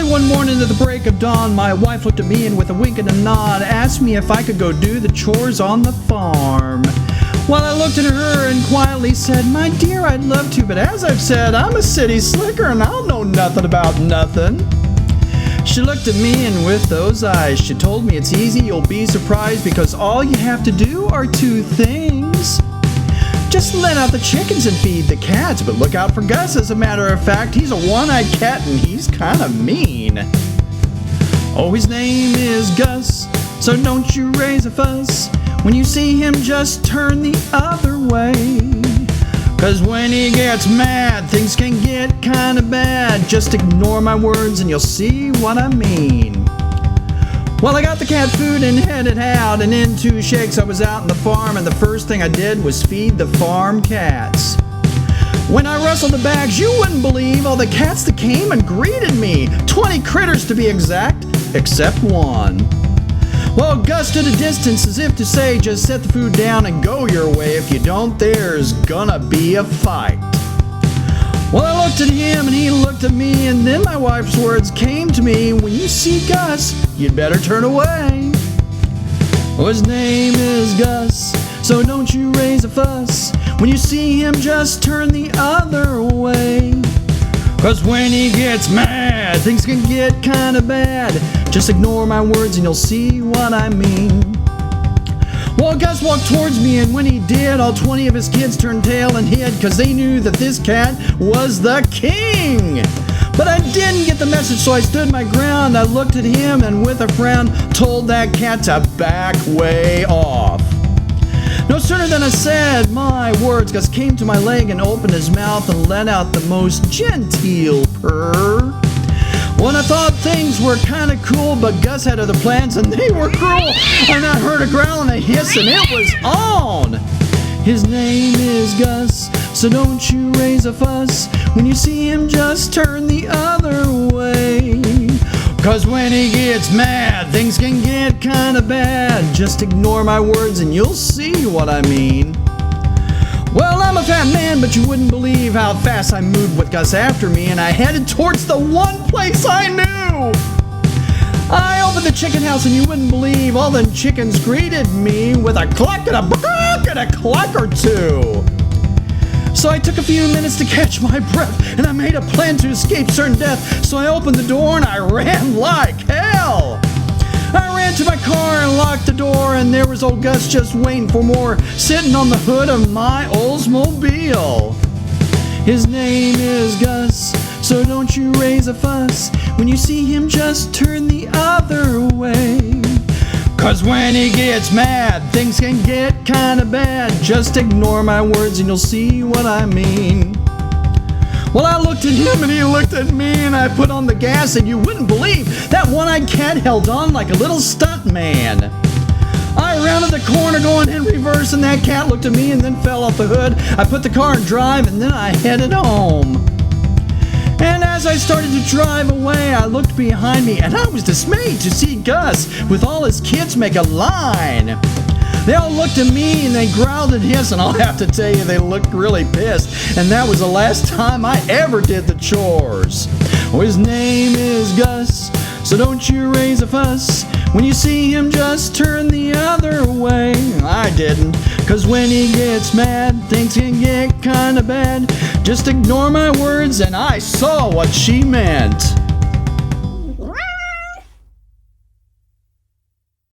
Early one morning at the break of dawn, my wife looked at me and with a wink and a nod asked me if I could go do the chores on the farm. Well, I looked at her and quietly said, "My dear, I'd love to, but as I've said, I'm a city slicker and I'll know nothing about nothing." She looked at me and with those eyes, she told me, "It's easy, you'll be surprised, because all you have to do are two things. Just let out the chickens and feed the cats, but look out for Gus. As a matter of fact, he's a one-eyed cat and he's kind of mean. Oh, his name is Gus, so don't you raise a fuss. When you see him, just turn the other way. 'Cause when he gets mad, things can get kinda bad. Just ignore my words and you'll see what I mean." Well, I got the cat food and headed out, and in 2 shakes I was out in the farm, and the first thing I did was feed the farm cats. When I rustled the bags, you wouldn't believe all the cats that came and greeted me. 20 critters to be exact, except one. Well, Gus stood a distance as if to say, "Just set the food down and go your way. If you don't, there's gonna be a fight." Well, I looked at him and he looked at me, and then my wife's words came to me, "When you see Gus, you'd better turn away. Oh, his name is Gus, so don't you raise a fuss. When you see him, just turn the other way. 'Cause when he gets mad, things can get kinda bad. Just ignore my words and you'll see what I mean." Well, Gus walked towards me, and when he did, all 20 of his kids turned tail and hid, 'cause they knew that this cat was the king. But I didn't get the message, so I stood my ground. I looked at him and with a frown told that cat to back way off. No sooner than I said my words, Gus came to my leg and opened his mouth and let out the most genteel purr. When I thought things were kinda cool, but Gus had other plans and they were cruel. And I heard a growl and a hiss and it was on. His name is Gus, so don't you raise a fuss. When you see him, just turn the other way. 'Cause when he gets mad, things can get kinda bad. Just ignore my words and you'll see what I mean. Well, I'm a fat man, but you wouldn't believe how fast I moved with Gus after me, and I headed towards the one place I knew. I opened the chicken house, and you wouldn't believe all the chickens greeted me with a cluck and a buck and a cluck or two. So I took a few minutes to catch my breath, and I made a plan to escape certain death. So I opened the door and I ran like hell. I ran to my car and locked the door, and there was old Gus just waiting for more, sitting on the hood of my Oldsmobile. His name is Gus, so don't you raise a fuss. When you see him, just turn the other way. 'Cause when he gets mad, things can get kinda bad. Just ignore my words and you'll see what I mean. Well, I looked at him and he looked at me, and I put on the gas, and you wouldn't believe that one-eyed cat held on like a little stunt man. I rounded the corner going in reverse, and that cat looked at me and then fell off the hood. I put the car in drive and then I headed home. And as I started to drive away, I looked behind me and I was dismayed to see Gus with all his kids make a line. They all looked at me and they growled and hissed, and I'll have to tell you, they looked really pissed. And that was the last time I ever did the chores. Oh, his name is Gus, so don't you raise a fuss. When you see him, just turn the other way. I didn't, 'cause when he gets mad, things can get kinda bad. Just ignore my words and I saw what she meant.